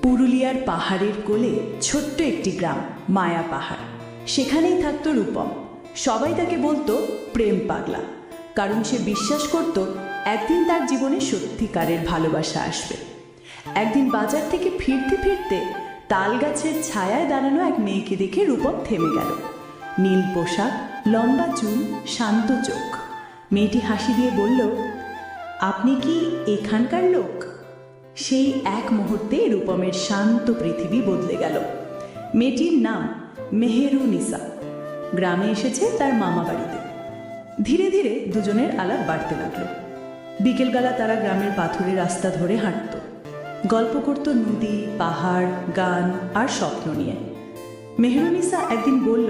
পুরুলিয়ার পাহাড়ের কোলে ছোট্ট একটি গ্রাম মায়া পাহাড়। সেখানেই থাকতো রূপম। সবাই তাকে বলতো প্রেম পাগলা, কারণ সে বিশ্বাস করত একদিন তার জীবনে সত্যিকারের ভালোবাসা আসবে। একদিন বাজার থেকে ফিরতে ফিরতে তাল গাছের ছায়ায় দাঁড়ানো এক মেয়েকে দেখে রূপম থেমে গেল। নীল পোশাক, লম্বা চুল, শান্ত চোখ। মেয়েটি হাসি দিয়ে বলল, আপনি কি এখানকার লোক? সেই এক মুহূর্তে রূপমের শান্ত পৃথিবী বদলে গেল। মেয়েটির নাম মেহেরুনিসা। গ্রামে এসেছে তার মামা বাড়িতে। ধীরে ধীরে দুজনের আলাপ বাড়তে লাগলো। বিকেলবেলা তারা গ্রামের পাথুরে রাস্তা ধরে হাঁটত, গল্প করত নদী, পাহাড়, গান আর স্বপ্ন নিয়ে। মেহেরুনিসা একদিন বলল,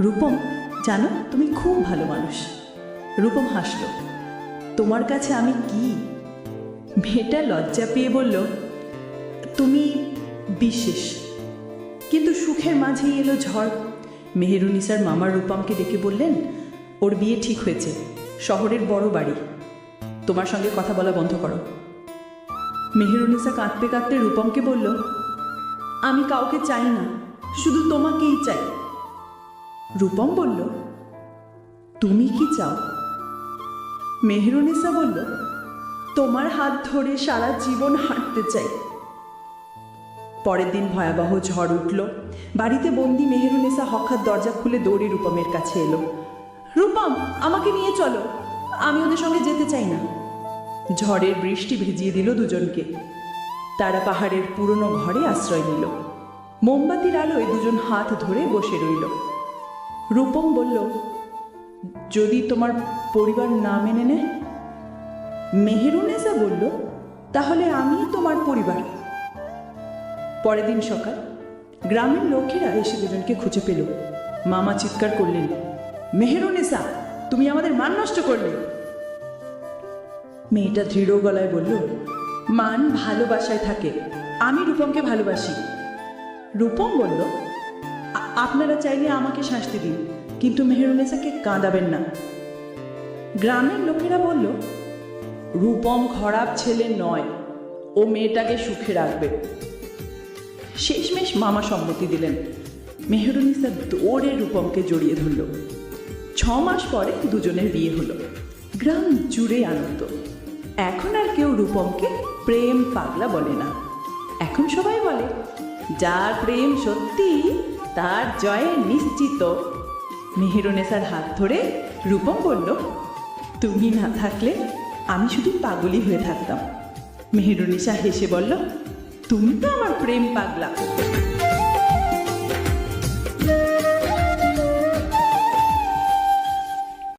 রূপম, জানো তুমি খুব ভালো মানুষ। রূপম হাসল, তোমার কাছে আমি কি? মেয়েটা লজ্জা পেয়ে বলল, তুমি বিশেষ। কিন্তু সুখের মাঝেই এলো ঝড়। মেহেরুনিসার মামা রূপমকে ডেকে বললেন, ওর বিয়ে ঠিক হয়েছে, শহরের বড় বাড়ি। তোমার সঙ্গে কথা বলা বন্ধ করো। মেহেরুনিসা কাঁদতে কাঁদতে রূপমকে বলল, আমি কাউকে চাই না, শুধু তোমাকেই চাই। রূপম বলল, তুমি কি চাও? মেহেরুনিসা বলল, তোমার হাত ধরে সারা জীবন হাঁটতে চাই। পরের দিন ভয়াবহ ঝড় উঠল। বাড়িতে বন্দি মেহেরুনিসা হঠাৎ দরজা খুলে দৌড়ে রূপমের কাছে এলো। রূপম, আমাকে নিয়ে চলো, আমি ওদের সঙ্গে যেতে চাই না। ঝড়ের বৃষ্টি ভিজিয়ে দিল দুজনকে। তারা পাহাড়ের পুরনো ঘরে আশ্রয় নিল। মোমবাতির আলোয় দুজন হাত ধরে বসে রইল। রূপম বলল, যদি তোমার পরিবার না মেনে নেয়? মেহেরুনিসা বলল, তাহলে আমি তোমার পরিবার। পরের দিন সকাল, গ্রামের লোকেরা এসে দুজনকে খুঁজে পেল। মামা চিৎকার করলেন, মেহেরুনিসা, তুমি আমাদের মান নষ্ট করলে। মেয়েটা দৃঢ় গলায় বলল, মান ভালোবাসায় থাকে, আমি রূপমকে ভালোবাসি। রূপম বলল, আপনারা চাইলে আমাকে শাস্তি দিন, কিন্তু মেহেরুনিসাকে কাঁদাবেন না। গ্রামের লোকেরা বলল, রূপম খারাপ ছেলে নয়, ও মেয়েটাকে সুখে রাখবে। শেষমেশ মামা সম্মতি দিলেন। মেহেরুনিসা দৌড়ে রূপমকে জড়িয়ে ধরল। 6 মাস পরে দুজনের বিয়ে হলো। গ্রাম জুড়ে আনন্দ। এখন আর কেউ রূপমকে প্রেম পাগলা বলে না। এখন সবাই বলে, যার প্রেম সত্যি তার জয় নিশ্চিত। মেহেরুনিসার হাত ধরে রূপম বলল, তুমি না থাকলে আমি শুধু পাগলই হয়ে থাকতাম। মেহেরুনিসা হেসে বলল, তুমি তো আমার প্রেম পাগলা।